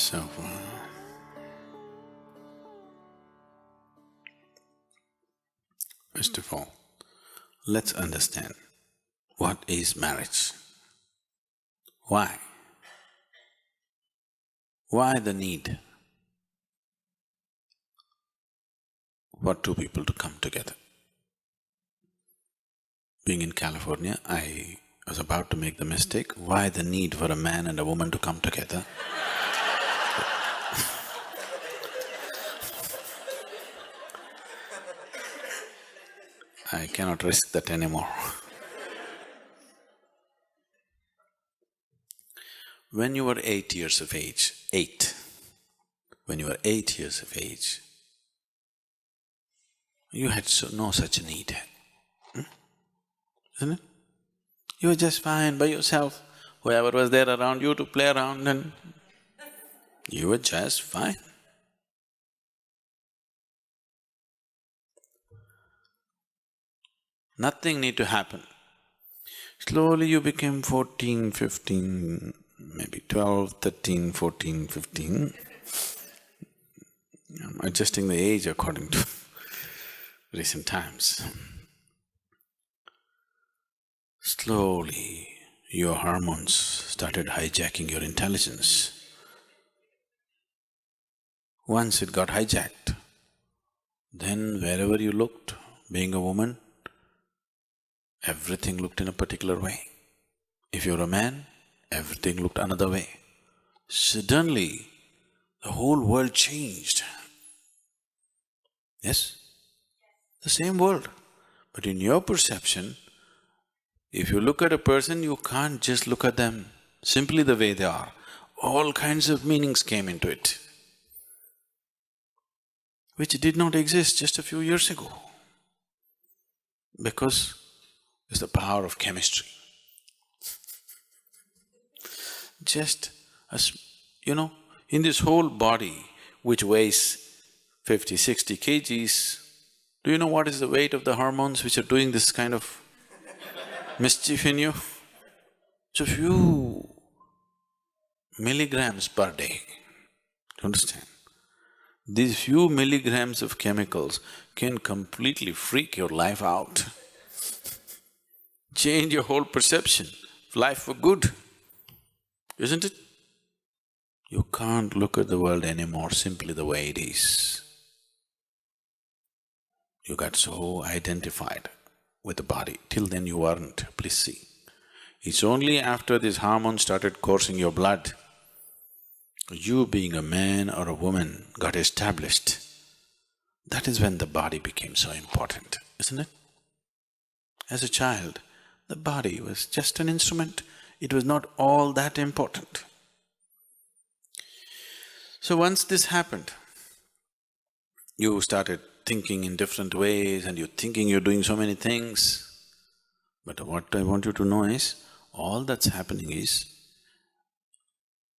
So, first of all, let's understand what is marriage. Why? Why the need for two people to come together? Being in California, I was about to make the mistake, why the need for a man and a woman to come together? I cannot risk that anymore. When you were 8 years of age, when you were 8 years of age, you had no such need, isn't it? You were just fine by yourself, whoever was there around you to play around and you were just fine. Nothing need to happen. Slowly you became 14, 15, maybe 12, 13, 14, 15. I'm adjusting the age according to recent times. Slowly, your hormones started hijacking your intelligence. Once it got hijacked, then wherever you looked, being a woman, everything looked in a particular way. If you're a man, everything looked another way. Suddenly, the whole world changed. Yes? The same world. But in your perception, if you look at a person, you can't just look at them simply the way they are. All kinds of meanings came into it, which did not exist just a few years ago. Because it's the power of chemistry. Just as, in this whole body which weighs 50, 60 kgs, do you know what is the weight of the hormones which are doing this kind of mischief in you? It's a few milligrams per day, do you understand? These few milligrams of chemicals can completely freak your life out, change your whole perception of life for good, isn't it? You can't look at the world anymore simply the way it is. You got so identified with the body, till then you weren't, please see. It's only after these hormones started coursing your blood, you being a man or a woman got established. That is when the body became so important, isn't it? As a child, the body was just an instrument, it was not all that important. So once this happened, you started thinking in different ways and you're thinking you're doing so many things. But what I want you to know is, all that's happening is,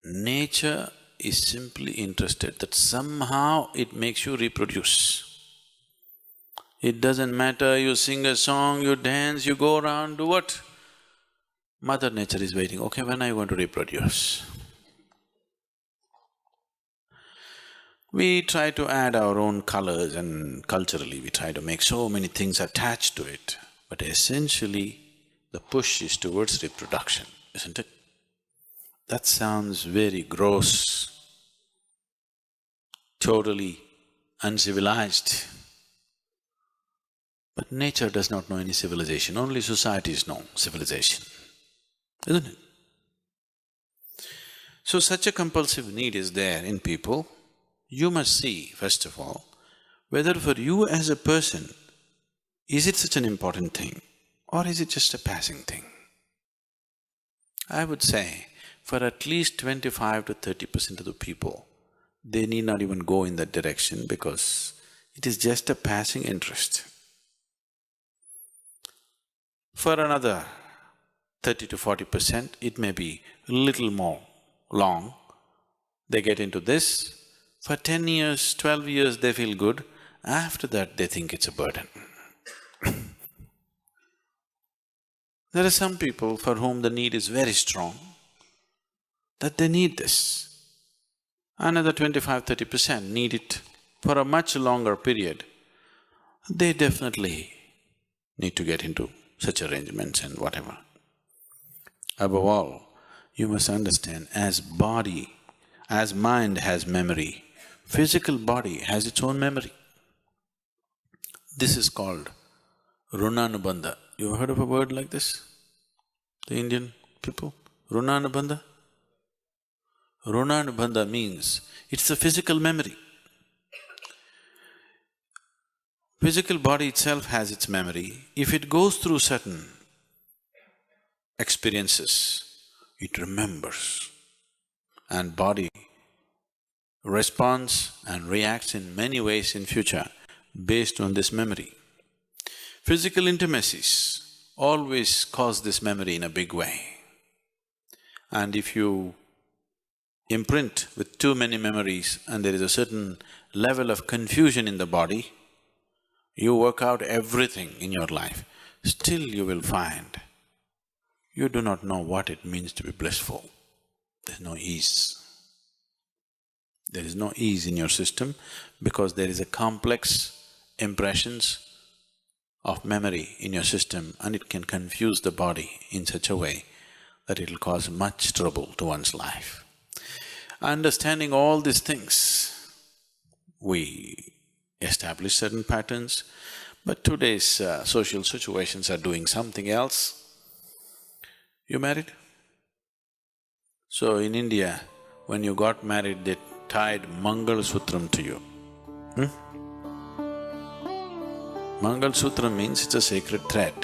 nature is simply interested that somehow it makes you reproduce. It doesn't matter, you sing a song, you dance, you go around, do what? Mother Nature is waiting, okay, when are you going to reproduce? We try to add our own colors and culturally we try to make so many things attached to it, but essentially the push is towards reproduction, isn't it? That sounds very gross, totally uncivilized. But nature does not know any civilization, only societies know civilization, isn't it? So such a compulsive need is there in people. You must see, first of all, whether for you as a person, is it such an important thing or is it just a passing thing? I would say, for at least 25 to 30% of the people, they need not even go in that direction because it is just a passing interest. For another 30 to 40%, it may be a little more long, they get into this. For 10 years, 12 years they feel good, after that they think it's a burden. There are some people for whom the need is very strong, that they need this. another 25–30% need it for a much longer period, they definitely need to get into such arrangements and whatever. Above all, you must understand, as mind has memory, physical body has its own memory. This is called runanubandha. You ever heard of a word like this? The Indian people? Runanubandha? Runanubandha means it's a physical memory. Physical body itself has its memory. If it goes through certain experiences, it remembers, and body responds and reacts in many ways in future based on this memory. Physical intimacies always cause this memory in a big way. And if you imprint with too many memories and there is a certain level of confusion in the body, you work out everything in your life, still you will find you do not know what it means to be blissful. There's no ease. There is no ease in your system because there is a complex impressions of memory in your system, and it can confuse the body in such a way that it'll cause much trouble to one's life. Understanding all these things, we establish certain patterns, but today's social situations are doing something else. You married? So in India, when you got married, they tied Mangal Sutram to you. Mangal Sutra means it's a sacred thread.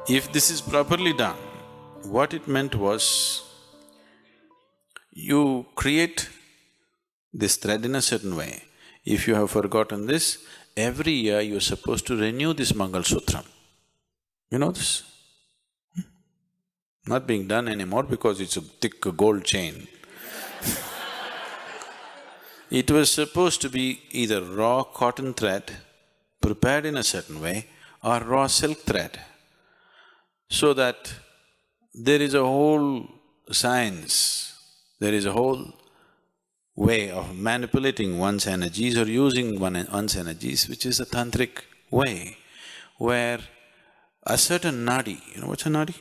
If this is properly done, what it meant was, you create this thread in a certain way. If you have forgotten this, every year you're supposed to renew this Mangal Sutram. You know this? Not being done anymore because it's a thick gold chain. It was supposed to be either raw cotton thread prepared in a certain way or raw silk thread, so that there is a whole science, there is a whole way of manipulating one's energies or using one's energies, which is a tantric way, where a certain nadi, you know what's a nadi?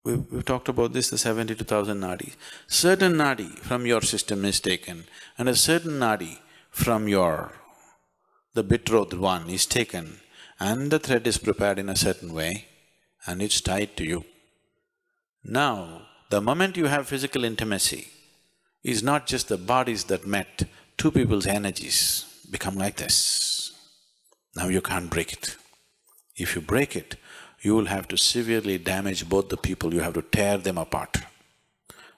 We've talked about this, the 72,000 nadis. Certain nadi from your system is taken and a certain nadi from the betrothed one is taken, and the thread is prepared in a certain way and it's tied to you. Now, the moment you have physical intimacy, is not just the bodies that met, two people's energies become like this. Now you can't break it. If you break it, you will have to severely damage both the people, you have to tear them apart.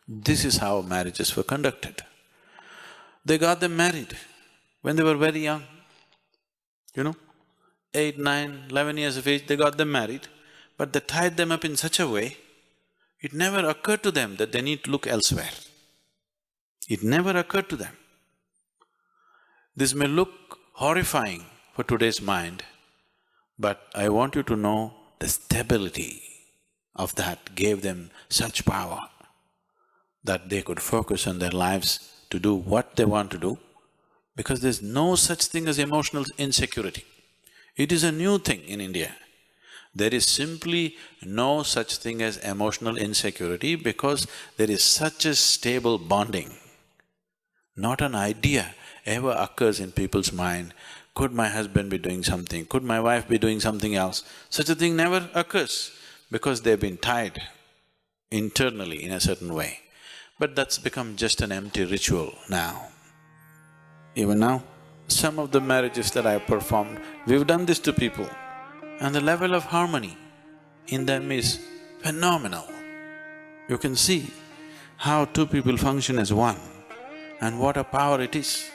This is how marriages were conducted. They got them married when they were very young, 8, 9, 11 years of age, they got them married, but they tied them up in such a way, it never occurred to them that they need to look elsewhere. It never occurred to them. This may look horrifying for today's mind, but I want you to know the stability of that gave them such power that they could focus on their lives to do what they want to do, because there's no such thing as emotional insecurity. It is a new thing in India. There is simply no such thing as emotional insecurity because there is such a stable bonding. Not an idea ever occurs in people's mind, could my husband be doing something, could my wife be doing something else? Such a thing never occurs because they've been tied internally in a certain way. But that's become just an empty ritual now. Even now, some of the marriages that I've performed, we've done this to people, and the level of harmony in them is phenomenal. You can see how two people function as one and what a power it is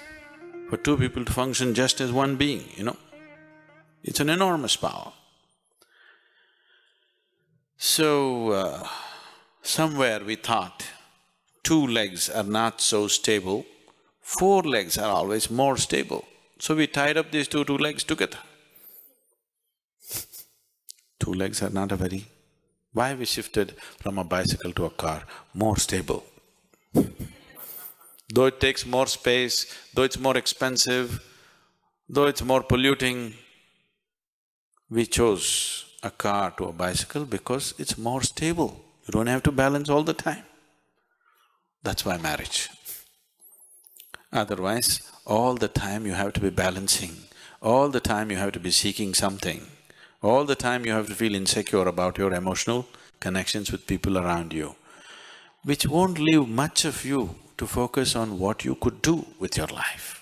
for two people to function just as one being, It's an enormous power. So, somewhere we thought two legs are not so stable, four legs are always more stable. So we tied up these two legs together. Two legs are not a very… Why we shifted from a bicycle to a car? More stable. Though it takes more space, though it's more expensive, though it's more polluting, we chose a car to a bicycle because it's more stable. You don't have to balance all the time. That's why marriage. Otherwise, all the time you have to be balancing, all the time you have to be seeking something, all the time you have to feel insecure about your emotional connections with people around you, which won't leave much of you to focus on what you could do with your life.